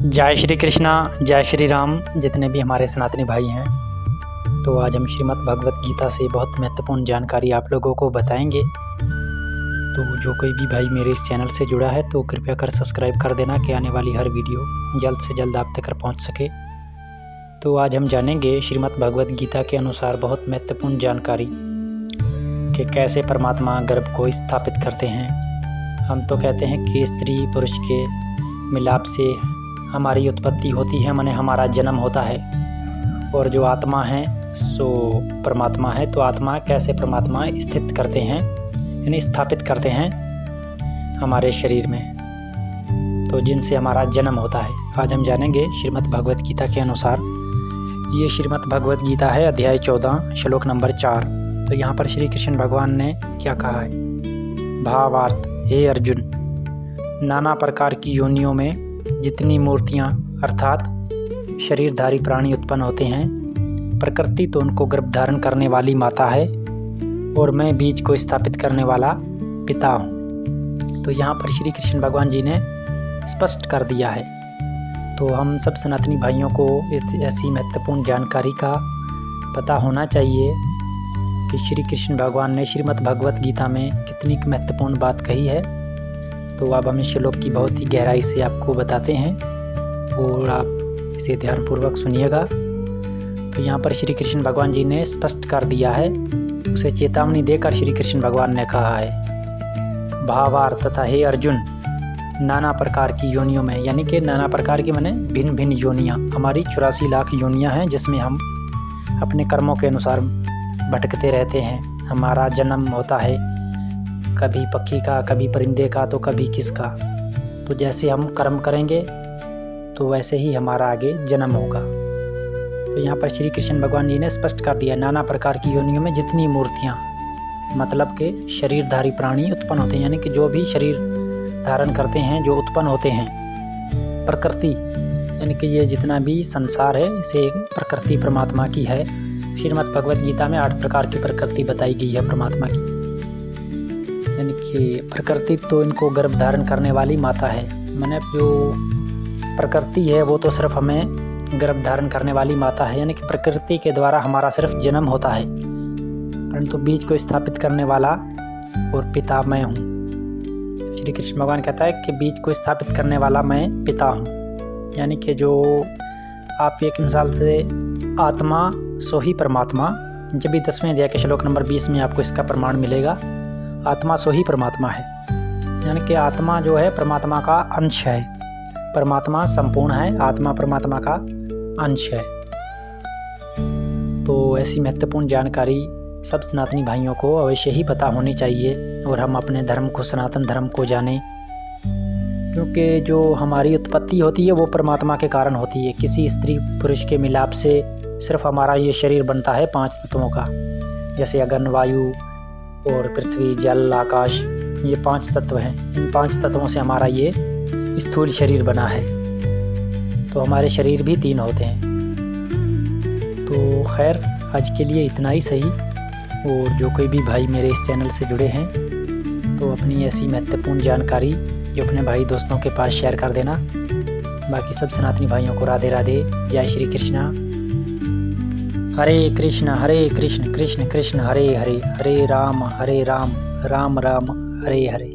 जय श्री कृष्णा, जय श्री राम। जितने भी हमारे सनातनी भाई हैं, तो आज हम श्रीमद् भगवत गीता से बहुत महत्वपूर्ण जानकारी आप लोगों को बताएंगे। तो जो कोई भी भाई मेरे इस चैनल से जुड़ा है तो कृपया कर सब्सक्राइब कर देना कि आने वाली हर वीडियो जल्द से जल्द आप तक पहुंच सके। तो आज हम जानेंगे श्रीमद् भगवत गीता के अनुसार बहुत महत्वपूर्ण जानकारी कि कैसे परमात्मा गर्भ को स्थापित करते हैं। हम तो कहते हैं कि स्त्री पुरुष के मिलाप से हमारी उत्पत्ति होती है, माने हमारा जन्म होता है। और जो आत्मा है सो परमात्मा है। तो आत्मा कैसे परमात्मा स्थित करते हैं, यानी स्थापित करते हैं हमारे शरीर में, तो जिनसे हमारा जन्म होता है। आज हम जानेंगे श्रीमद् भगवत गीता के अनुसार। ये श्रीमद् भगवत गीता है, अध्याय 14, श्लोक नंबर 4। तो यहाँ पर श्री कृष्ण भगवान ने क्या कहा है? भावार्थ, हे अर्जुन, नाना प्रकार की योनियों में जितनी मूर्तियाँ अर्थात शरीरधारी प्राणी उत्पन्न होते हैं, प्रकृति तो उनको गर्भ धारण करने वाली माता है और मैं बीज को स्थापित करने वाला पिता हूँ। तो यहाँ पर श्री कृष्ण भगवान जी ने स्पष्ट कर दिया है। तो हम सब सनातनी भाइयों को ऐसी महत्वपूर्ण जानकारी का पता होना चाहिए कि श्री कृष्ण भगवान ने श्रीमद् भगवत गीता में कितनी महत्वपूर्ण बात कही है। तो अब हम इस श्लोक की बहुत ही गहराई से आपको बताते हैं और आप इसे ध्यानपूर्वक सुनिएगा। तो यहाँ पर श्री कृष्ण भगवान जी ने स्पष्ट कर दिया है, उसे चेतावनी देकर श्री कृष्ण भगवान ने कहा है भावार्थ तथा हे अर्जुन, नाना प्रकार की योनियों में, यानी कि नाना प्रकार की माने भिन्न भिन्न योनियाँ। हमारी 84 लाख योनियाँ हैं जिसमें हम अपने कर्मों के अनुसार भटकते रहते हैं। हमारा जन्म होता है कभी पक्षी का, कभी परिंदे का, तो कभी किसका। तो जैसे हम कर्म करेंगे तो वैसे ही हमारा आगे जन्म होगा। तो यहाँ पर श्री कृष्ण भगवान जी ने स्पष्ट कर दिया, नाना प्रकार की योनियों में जितनी मूर्तियाँ, मतलब के शरीरधारी प्राणी उत्पन्न होते हैं, यानी कि जो भी शरीर धारण करते हैं, जो उत्पन्न होते हैं। प्रकृति यानी कि ये जितना भी संसार है इसे एक प्रकृति परमात्मा की है। श्रीमद् भगवत गीता में 8 प्रकार की प्रकृति बताई गई है परमात्मा की, यानी कि प्रकृति तो इनको गर्भ धारण करने वाली माता है। माने जो प्रकृति है वो तो सिर्फ हमें गर्भ धारण करने वाली माता है, यानी कि प्रकृति के द्वारा हमारा सिर्फ जन्म होता है, परंतु बीज को स्थापित करने वाला और पिता मैं हूँ। श्री कृष्ण भगवान कहता है कि बीज को स्थापित करने वाला मैं पिता हूँ, यानी कि जो आप एक मिसाल से आत्मा सो ही परमात्मा, जब भी 10वें अध्याय के श्लोक नंबर 20 में आपको इसका प्रमाण मिलेगा। आत्मा सो ही परमात्मा है, यानी कि आत्मा जो है परमात्मा का अंश है। परमात्मा संपूर्ण है, आत्मा परमात्मा का अंश है। तो ऐसी महत्वपूर्ण जानकारी सब सनातनी भाइयों को अवश्य ही पता होनी चाहिए और हम अपने धर्म को, सनातन धर्म को जानें, क्योंकि जो हमारी उत्पत्ति होती है वो परमात्मा के कारण होती है। किसी स्त्री पुरुष के मिलाप से सिर्फ हमारा ये शरीर बनता है 5 तत्वों का, जैसे अग्नि, वायु और पृथ्वी, जल, आकाश, ये 5 तत्व हैं। इन 5 तत्वों से हमारा ये स्थूल शरीर बना है। तो हमारे शरीर भी 3 होते हैं। तो खैर आज के लिए इतना ही सही। और जो कोई भी भाई मेरे इस चैनल से जुड़े हैं तो अपनी ऐसी महत्वपूर्ण जानकारी जो अपने भाई दोस्तों के पास शेयर कर देना। बाकी सब सनातनी भाइयों को राधे राधे, जय श्री कृष्णा। हरे कृष्ण कृष्ण कृष्ण हरे हरे, हरे राम राम राम हरे हरे।